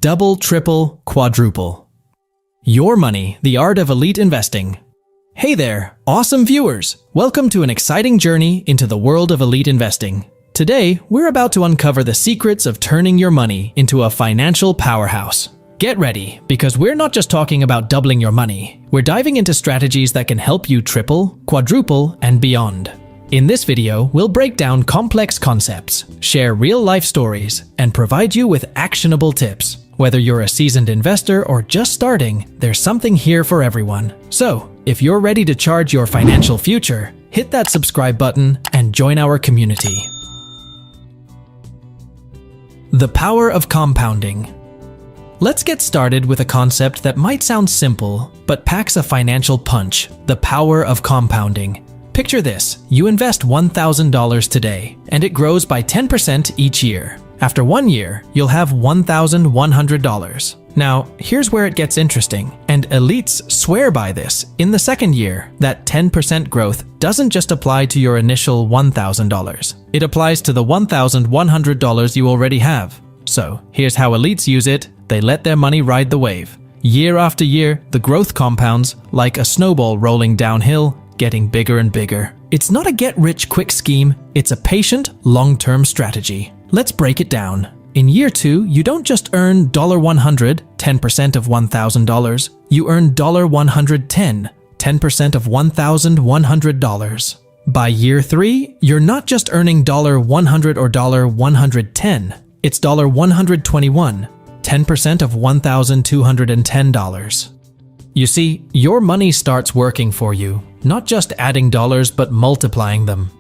Double, triple, quadruple. Your money, the art of elite investing. Hey there, awesome viewers! Welcome to an exciting journey into the world of elite investing. Today, we're about to uncover the secrets of turning your money into a financial powerhouse. Get ready, because we're not just talking about doubling your money. We're diving into strategies that can help you triple, quadruple, and beyond. In this video, we'll break down complex concepts, share real-life stories, and provide you with actionable tips. Whether you're a seasoned investor or just starting, there's something here for everyone. So, if you're ready to charge your financial future, hit that subscribe button and join our community. The power of compounding. Let's get started with a concept that might sound simple, but packs a financial punch: the power of compounding. Picture this: you invest $1,000 today, and it grows by 10% each year. After 1 year, you'll have $1,100. Now, here's where it gets interesting, and elites swear by this. In the second year, that 10% growth doesn't just apply to your initial $1,000. It applies to the $1,100 you already have. So, here's how elites use it. They let their money ride the wave. Year after year, the growth compounds like a snowball rolling downhill, getting bigger and bigger. It's not a get-rich-quick scheme, it's a patient, long-term strategy. Let's break it down. In year 2, you don't just earn $100, 10% of $1,000. You earn $110, 10% of $1,100. By year 3, you're not just earning $100 or $110. It's $121, 10% of $1,210. You see, your money starts working for you, not just adding dollars but multiplying them.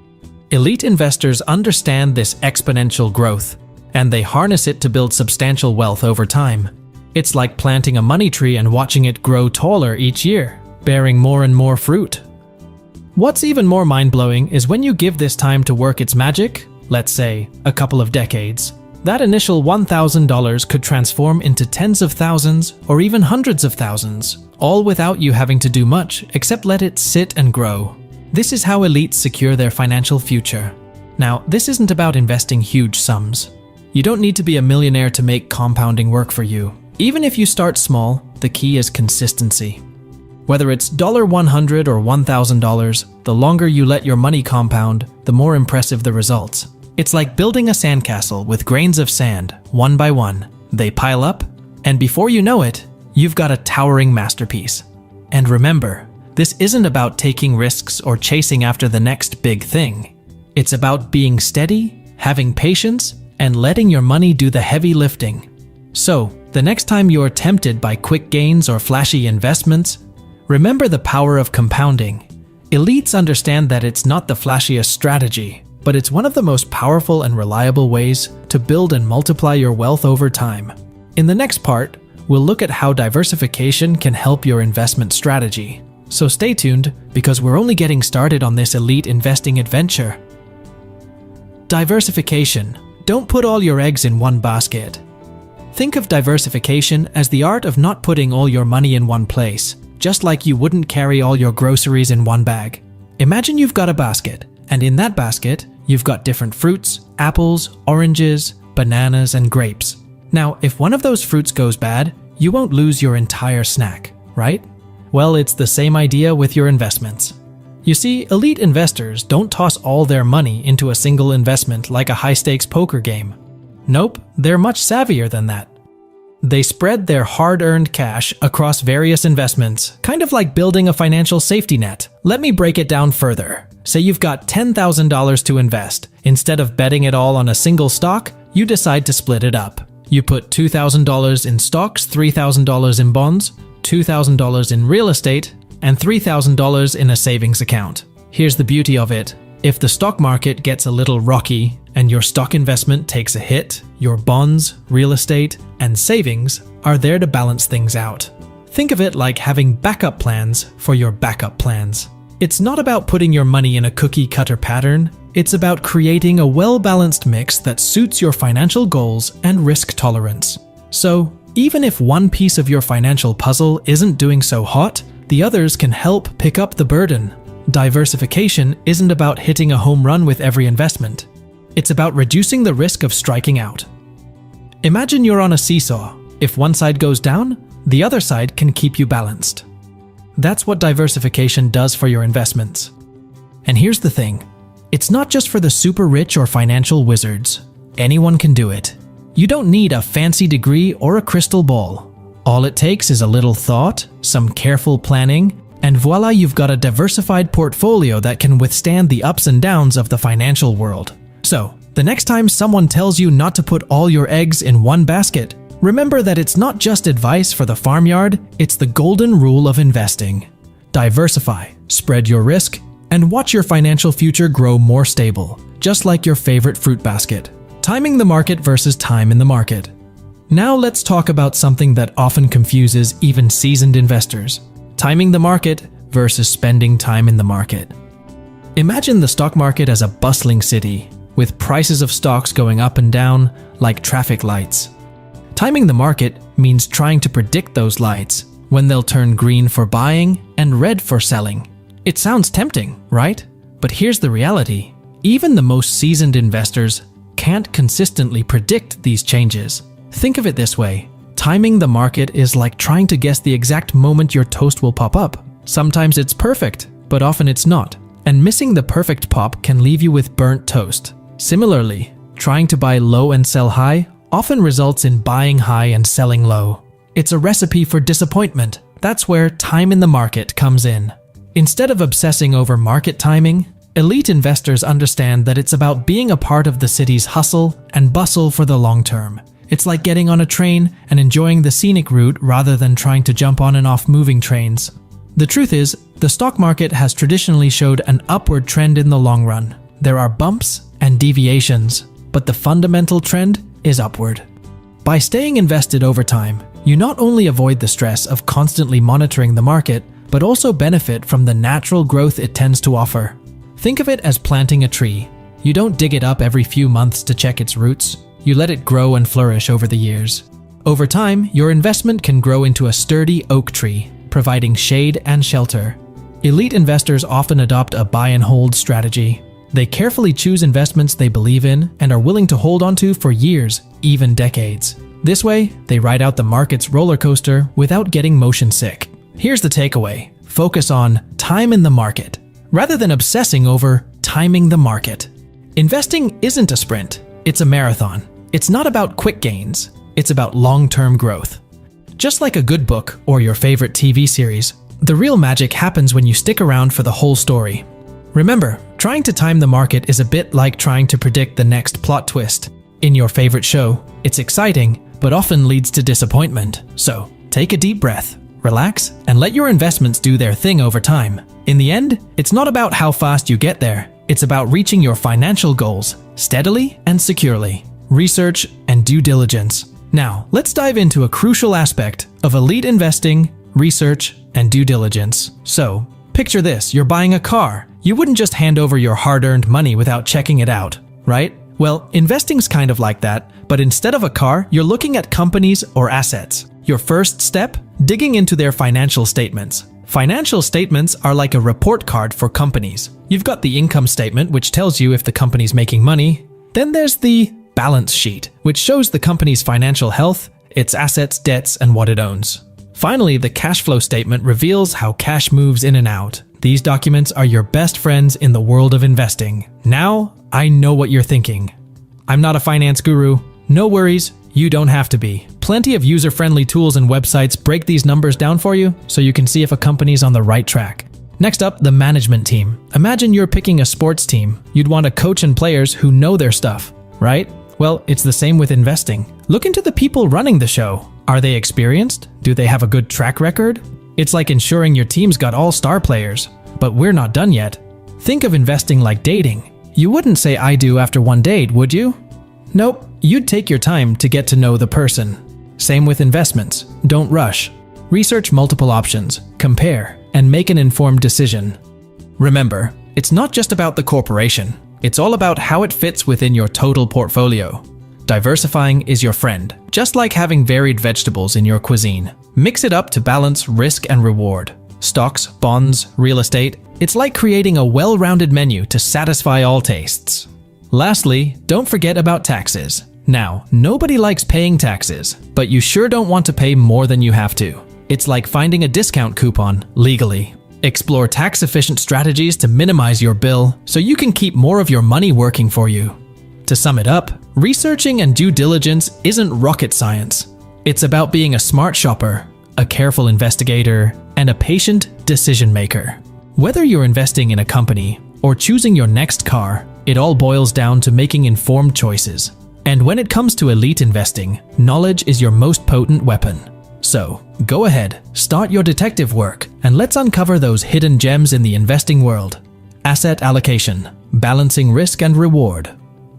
Elite investors understand this exponential growth, and they harness it to build substantial wealth over time. It's like planting a money tree and watching it grow taller each year, bearing more and more fruit. What's even more mind-blowing is when you give this time to work its magic, let's say a couple of decades, that initial $1,000 could transform into tens of thousands or even hundreds of thousands, all without you having to do much except let it sit and grow. This is how elites secure their financial future. Now, this isn't about investing huge sums. You don't need to be a millionaire to make compounding work for you. Even if you start small, the key is consistency. Whether it's $100 or $1,000, the longer you let your money compound, the more impressive the results. It's like building a sandcastle with grains of sand, one by one. They pile up, and before you know it, you've got a towering masterpiece. And remember, this isn't about taking risks or chasing after the next big thing. It's about being steady, having patience, and letting your money do the heavy lifting. So, the next time you're tempted by quick gains or flashy investments, remember the power of compounding. Elites understand that it's not the flashiest strategy, but it's one of the most powerful and reliable ways to build and multiply your wealth over time. In the next part, we'll look at how diversification can help your investment strategy. So stay tuned, because we're only getting started on this elite investing adventure. Diversification. Don't put all your eggs in one basket. Think of diversification as the art of not putting all your money in one place, just like you wouldn't carry all your groceries in one bag. Imagine you've got a basket, and in that basket, you've got different fruits, apples, oranges, bananas, and grapes. Now, if one of those fruits goes bad, you won't lose your entire snack, right? Well, it's the same idea with your investments. You see, elite investors don't toss all their money into a single investment like a high-stakes poker game. Nope, they're much savvier than that. They spread their hard-earned cash across various investments, kind of like building a financial safety net. Let me break it down further. Say you've got $10,000 to invest. Instead of betting it all on a single stock, you decide to split it up. You put $2,000 in stocks, $3,000 in bonds, $2,000 in real estate, and $3,000 in a savings account. Here's the beauty of it. If the stock market gets a little rocky and your stock investment takes a hit, your bonds, real estate, and savings are there to balance things out. Think of it like having backup plans for your backup plans. It's not about putting your money in a cookie-cutter pattern. It's about creating a well-balanced mix that suits your financial goals and risk tolerance. So, even if one piece of your financial puzzle isn't doing so hot, the others can help pick up the burden. Diversification isn't about hitting a home run with every investment. It's about reducing the risk of striking out. Imagine you're on a seesaw. If one side goes down, the other side can keep you balanced. That's what diversification does for your investments. And here's the thing. It's not just for the super rich or financial wizards. Anyone can do it. You don't need a fancy degree or a crystal ball. All it takes is a little thought, some careful planning, and voila, you've got a diversified portfolio that can withstand the ups and downs of the financial world. So, the next time someone tells you not to put all your eggs in one basket, remember that it's not just advice for the farmyard, it's the golden rule of investing. Diversify, spread your risk, and watch your financial future grow more stable, just like your favorite fruit basket. Timing the market versus time in the market. Now let's talk about something that often confuses even seasoned investors. Timing the market versus spending time in the market. Imagine the stock market as a bustling city, with prices of stocks going up and down like traffic lights. Timing the market means trying to predict those lights, when they'll turn green for buying and red for selling. It sounds tempting, right? But here's the reality. Even the most seasoned investors can't consistently predict these changes. Think of it this way. Timing the market is like trying to guess the exact moment your toast will pop up. Sometimes it's perfect, but often it's not. And missing the perfect pop can leave you with burnt toast. Similarly, trying to buy low and sell high often results in buying high and selling low. It's a recipe for disappointment. That's where time in the market comes in. Instead of obsessing over market timing, elite investors understand that it's about being a part of the city's hustle and bustle for the long term. It's like getting on a train and enjoying the scenic route rather than trying to jump on and off moving trains. The truth is, the stock market has traditionally showed an upward trend in the long run. There are bumps and deviations, but the fundamental trend is upward. By staying invested over time, you not only avoid the stress of constantly monitoring the market, but also benefit from the natural growth it tends to offer. Think of it as planting a tree. You don't dig it up every few months to check its roots. You let it grow and flourish over the years. Over time, your investment can grow into a sturdy oak tree, providing shade and shelter. Elite investors often adopt a buy and hold strategy. They carefully choose investments they believe in and are willing to hold onto for years, even decades. This way, they ride out the market's roller coaster without getting motion sick. Here's the takeaway. Focus on time in the market, rather than obsessing over timing the market. Investing isn't a sprint, it's a marathon. It's not about quick gains, it's about long-term growth. Just like a good book or your favorite TV series, the real magic happens when you stick around for the whole story. Remember, trying to time the market is a bit like trying to predict the next plot twist. In your favorite show, it's exciting, but often leads to disappointment. So, take a deep breath, relax, and let your investments do their thing over time. In the end, it's not about how fast you get there. It's about reaching your financial goals, steadily and securely. Research and due diligence. Now, let's dive into a crucial aspect of elite investing, research, and due diligence. So, picture this, you're buying a car. You wouldn't just hand over your hard-earned money without checking it out, right? Well, investing's kind of like that, but instead of a car, you're looking at companies or assets. Your first step? Digging into their financial statements. Financial statements are like a report card for companies. You've got the income statement, which tells you if the company's making money. Then there's the balance sheet, which shows the company's financial health, its assets, debts, and what it owns. Finally, the cash flow statement reveals how cash moves in and out. These documents are your best friends in the world of investing. Now, I know what you're thinking. I'm not a finance guru. No worries, you don't have to be. Plenty of user-friendly tools and websites break these numbers down for you, so you can see if a company's on the right track. Next up, the management team. Imagine you're picking a sports team. You'd want a coach and players who know their stuff, right? Well, it's the same with investing. Look into the people running the show. Are they experienced? Do they have a good track record? It's like ensuring your team's got all star players. But we're not done yet. Think of investing like dating. You wouldn't say I do after one date, would you? Nope, you'd take your time to get to know the person. Same with investments. Don't rush. Research multiple options, compare, and make an informed decision. Remember, it's not just about the corporation. It's all about how it fits within your total portfolio. Diversifying is your friend, just like having varied vegetables in your cuisine. Mix it up to balance risk and reward. Stocks, bonds, real estate, it's like creating a well-rounded menu to satisfy all tastes. Lastly, don't forget about taxes. Now, nobody likes paying taxes, but you sure don't want to pay more than you have to. It's like finding a discount coupon legally. Explore tax-efficient strategies to minimize your bill so you can keep more of your money working for you. To sum it up, researching and due diligence isn't rocket science. It's about being a smart shopper, a careful investigator, and a patient decision maker. Whether you're investing in a company or choosing your next car, it all boils down to making informed choices. And when it comes to elite investing, knowledge is your most potent weapon. So, go ahead, start your detective work, and let's uncover those hidden gems in the investing world. Asset allocation, balancing risk and reward.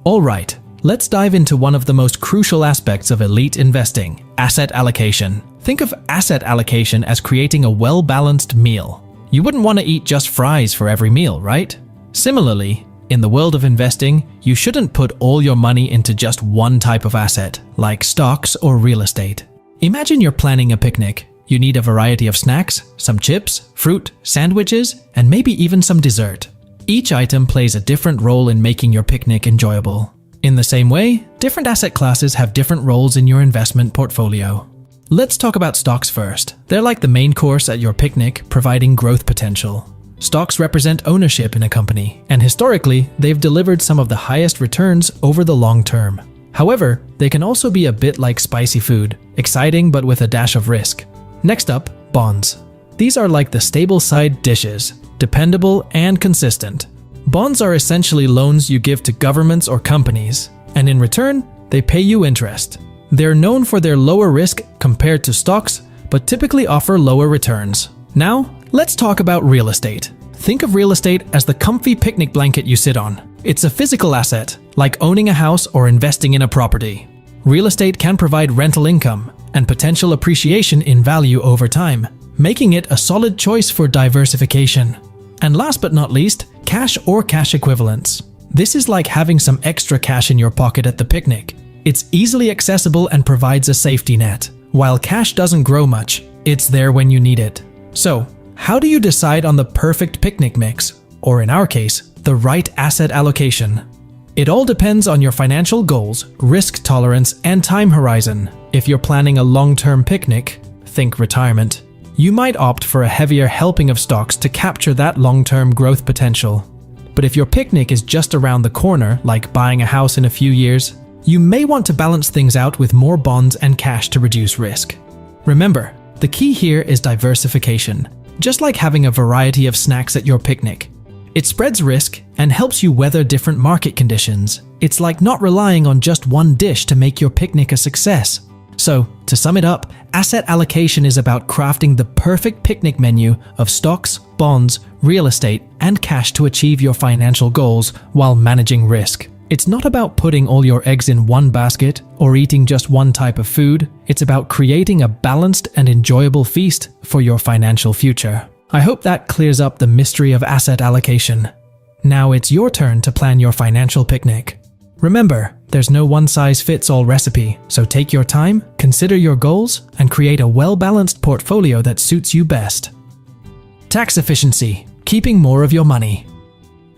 Alright, let's dive into one of the most crucial aspects of elite investing, asset allocation. Think of asset allocation as creating a well-balanced meal. You wouldn't want to eat just fries for every meal, right? Similarly, in the world of investing, you shouldn't put all your money into just one type of asset, like stocks or real estate. Imagine you're planning a picnic. You need a variety of snacks, some chips, fruit, sandwiches, and maybe even some dessert. Each item plays a different role in making your picnic enjoyable. In the same way, different asset classes have different roles in your investment portfolio. Let's talk about stocks first. They're like the main course at your picnic, providing growth potential. Stocks represent ownership in a company, and historically, they've delivered some of the highest returns over the long term. However, they can also be a bit like spicy food, exciting but with a dash of risk. Next up, bonds. These are like the stable side dishes, dependable and consistent. Bonds are essentially loans you give to governments or companies, and in return, they pay you interest. They're known for their lower risk compared to stocks, but typically offer lower returns. Now, let's talk about real estate. Think of real estate as the comfy picnic blanket you sit on. It's a physical asset, like owning a house or investing in a property. Real estate can provide rental income and potential appreciation in value over time, making it a solid choice for diversification. And last but not least, cash or cash equivalents. This is like having some extra cash in your pocket at the picnic. It's easily accessible and provides a safety net. While cash doesn't grow much, it's there when you need it. So, how do you decide on the perfect picnic mix? Or in our case, the right asset allocation? It all depends on your financial goals, risk tolerance, and time horizon. If you're planning a long-term picnic, think retirement, you might opt for a heavier helping of stocks to capture that long-term growth potential. But if your picnic is just around the corner, like buying a house in a few years, you may want to balance things out with more bonds and cash to reduce risk. Remember, the key here is diversification, just like having a variety of snacks at your picnic. It spreads risk and helps you weather different market conditions. It's like not relying on just one dish to make your picnic a success. So, to sum it up, asset allocation is about crafting the perfect picnic menu of stocks, bonds, real estate, and cash to achieve your financial goals while managing risk. It's not about putting all your eggs in one basket or eating just one type of food. It's about creating a balanced and enjoyable feast for your financial future. I hope that clears up the mystery of asset allocation. Now it's your turn to plan your financial picnic. Remember, there's no one-size-fits-all recipe, so take your time, consider your goals, and create a well-balanced portfolio that suits you best. Tax efficiency, keeping more of your money.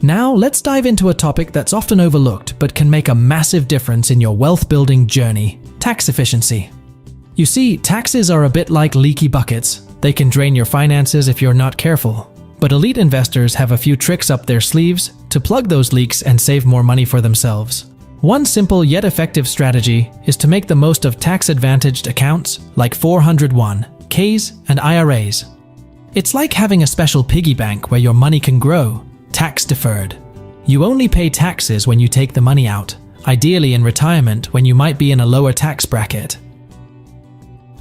Now let's dive into a topic that's often overlooked but can make a massive difference in your wealth-building journey: tax efficiency. You see, taxes are a bit like leaky buckets. They can drain your finances if you're not careful. But elite investors have a few tricks up their sleeves to plug those leaks and save more money for themselves. One simple yet effective strategy is to make the most of tax-advantaged accounts like 401(k)s and IRAs. It's like having a special piggy bank where your money can grow, tax-deferred. You only pay taxes when you take the money out, ideally in retirement when you might be in a lower tax bracket.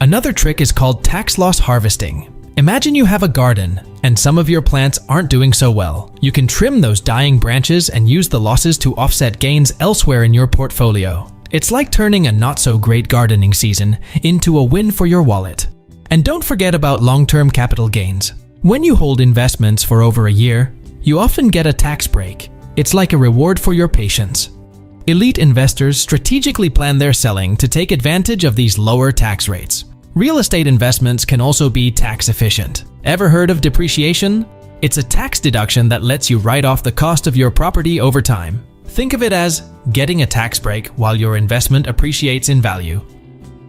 Another trick is called tax loss harvesting. Imagine you have a garden and some of your plants aren't doing so well. You can trim those dying branches and use the losses to offset gains elsewhere in your portfolio. It's like turning a not-so-great gardening season into a win for your wallet. And don't forget about long-term capital gains. When you hold investments for over a year, you often get a tax break. It's like a reward for your patience. Elite investors strategically plan their selling to take advantage of these lower tax rates. Real estate investments can also be tax efficient. Ever heard of depreciation? It's a tax deduction that lets you write off the cost of your property over time. Think of it as getting a tax break while your investment appreciates in value.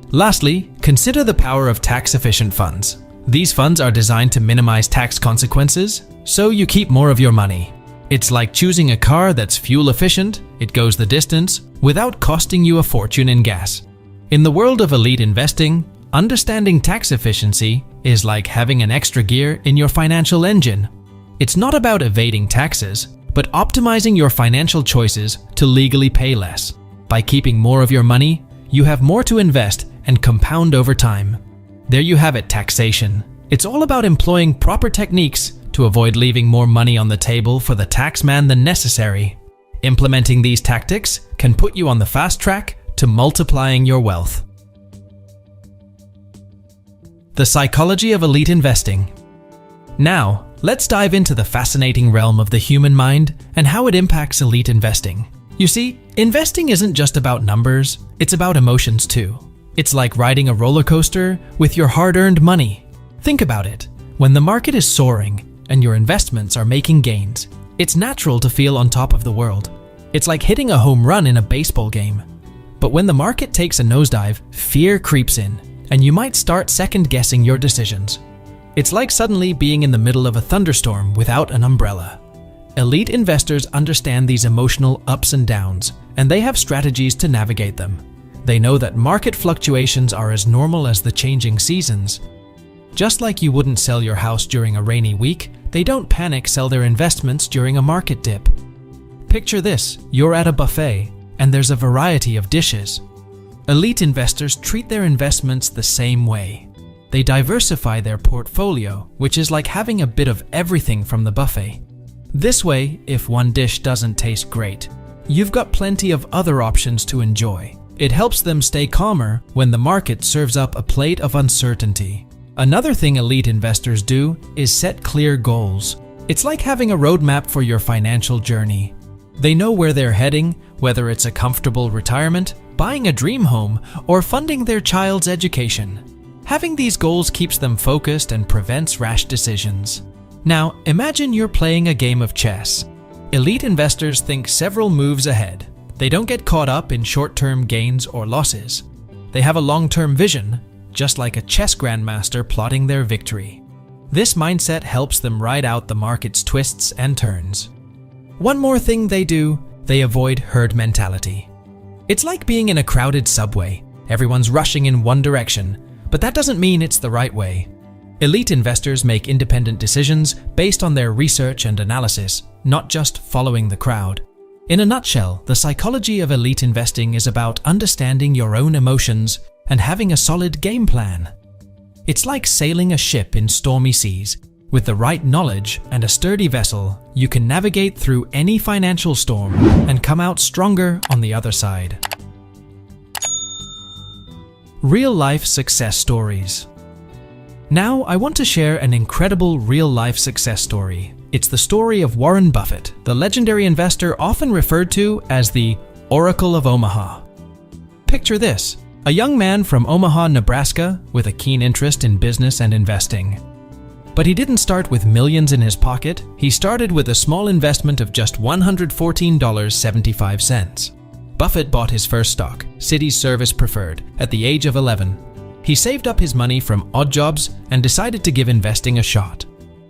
Lastly, consider the power of tax-efficient funds. These funds are designed to minimize tax consequences, so you keep more of your money. It's like choosing a car that's fuel efficient, it goes the distance, without costing you a fortune in gas. In the world of elite investing, understanding tax efficiency is like having an extra gear in your financial engine. It's not about evading taxes, but optimizing your financial choices to legally pay less. By keeping more of your money, you have more to invest and compound over time. There you have it, taxation. It's all about employing proper techniques to avoid leaving more money on the table for the tax man than necessary. Implementing these tactics can put you on the fast track to multiplying your wealth. The psychology of elite investing. Now, let's dive into the fascinating realm of the human mind and how it impacts elite investing. You see, investing isn't just about numbers, it's about emotions too. It's like riding a roller coaster with your hard-earned money. Think about it. When the market is soaring and your investments are making gains, it's natural to feel on top of the world. It's like hitting a home run in a baseball game. But when the market takes a nosedive, fear creeps in, and you might start second-guessing your decisions. It's like suddenly being in the middle of a thunderstorm without an umbrella. Elite investors understand these emotional ups and downs, and they have strategies to navigate them. They know that market fluctuations are as normal as the changing seasons. Just like you wouldn't sell your house during a rainy week, they don't panic sell their investments during a market dip. Picture this, you're at a buffet, and there's a variety of dishes. Elite investors treat their investments the same way. They diversify their portfolio, which is like having a bit of everything from the buffet. This way, if one dish doesn't taste great, you've got plenty of other options to enjoy. It helps them stay calmer when the market serves up a plate of uncertainty. Another thing elite investors do is set clear goals. It's like having a roadmap for your financial journey. They know where they're heading, whether it's a comfortable retirement, buying a dream home, or funding their child's education. Having these goals keeps them focused and prevents rash decisions. Now, imagine you're playing a game of chess. Elite investors think several moves ahead. They don't get caught up in short-term gains or losses. They have a long-term vision, just like a chess grandmaster plotting their victory. This mindset helps them ride out the market's twists and turns. One more thing they do, they avoid herd mentality. It's like being in a crowded subway. Everyone's rushing in one direction, but that doesn't mean it's the right way. Elite investors make independent decisions based on their research and analysis, not just following the crowd. In a nutshell, the psychology of elite investing is about understanding your own emotions and having a solid game plan. It's like sailing a ship in stormy seas. With the right knowledge and a sturdy vessel, you can navigate through any financial storm and come out stronger on the other side. Real-life success stories. Now, I want to share an incredible real-life success story. It's the story of Warren Buffett, the legendary investor often referred to as the Oracle of Omaha. Picture this, a young man from Omaha, Nebraska, with a keen interest in business and investing. But he didn't start with millions in his pocket. He started with a small investment of just $114.75. Buffett bought his first stock, Citi's Service Preferred, at the age of 11. He saved up his money from odd jobs and decided to give investing a shot.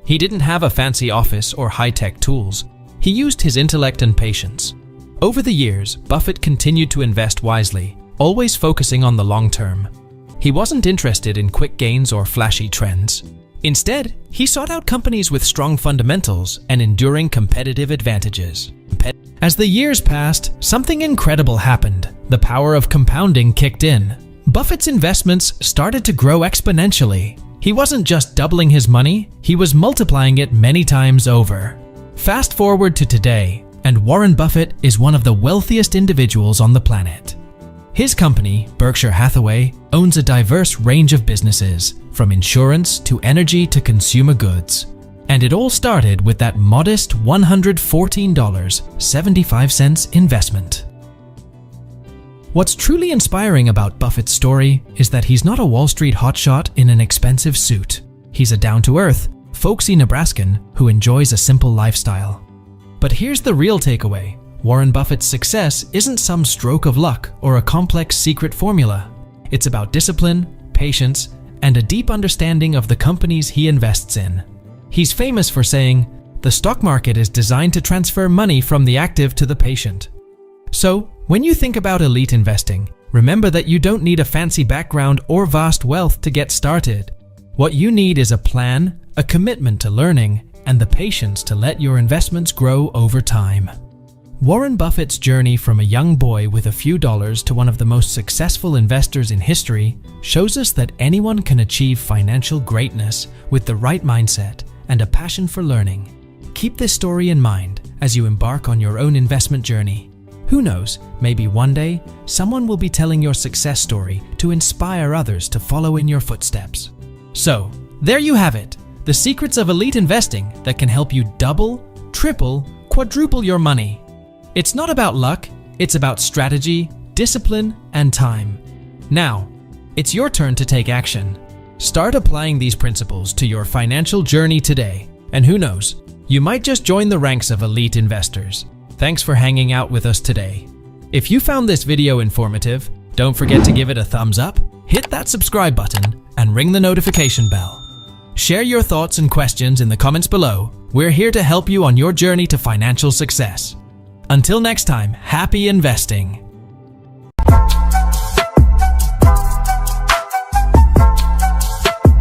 He didn't have a fancy office or high-tech tools. He used his intellect and patience. Over the years, Buffett continued to invest wisely, always focusing on the long term. He wasn't interested in quick gains or flashy trends. Instead, he sought out companies with strong fundamentals and enduring competitive advantages. As the years passed, something incredible happened. The power of compounding kicked in. Buffett's investments started to grow exponentially. He wasn't just doubling his money, he was multiplying it many times over. Fast forward to today, and Warren Buffett is one of the wealthiest individuals on the planet. His company, Berkshire Hathaway, owns a diverse range of businesses, from insurance to energy to consumer goods. And it all started with that modest $114.75 investment. What's truly inspiring about Buffett's story is that he's not a Wall Street hotshot in an expensive suit. He's a down-to-earth, folksy Nebraskan who enjoys a simple lifestyle. But here's the real takeaway. Warren Buffett's success isn't some stroke of luck or a complex secret formula. It's about discipline, patience, and a deep understanding of the companies he invests in. He's famous for saying, "The stock market is designed to transfer money from the active to the patient." So, when you think about elite investing, remember that you don't need a fancy background or vast wealth to get started. What you need is a plan, a commitment to learning, and the patience to let your investments grow over time. Warren Buffett's journey from a young boy with a few dollars to one of the most successful investors in history shows us that anyone can achieve financial greatness with the right mindset and a passion for learning. Keep this story in mind as you embark on your own investment journey. Who knows, maybe one day, someone will be telling your success story to inspire others to follow in your footsteps. So, there you have it, the secrets of elite investing that can help you double, triple, quadruple your money. It's not about luck, it's about strategy, discipline, and time. Now, it's your turn to take action. Start applying these principles to your financial journey today, and who knows, you might just join the ranks of elite investors. Thanks for hanging out with us today. If you found this video informative, don't forget to give it a thumbs up, hit that subscribe button, and ring the notification bell. Share your thoughts and questions in the comments below. We're here to help you on your journey to financial success. Until next time, happy investing!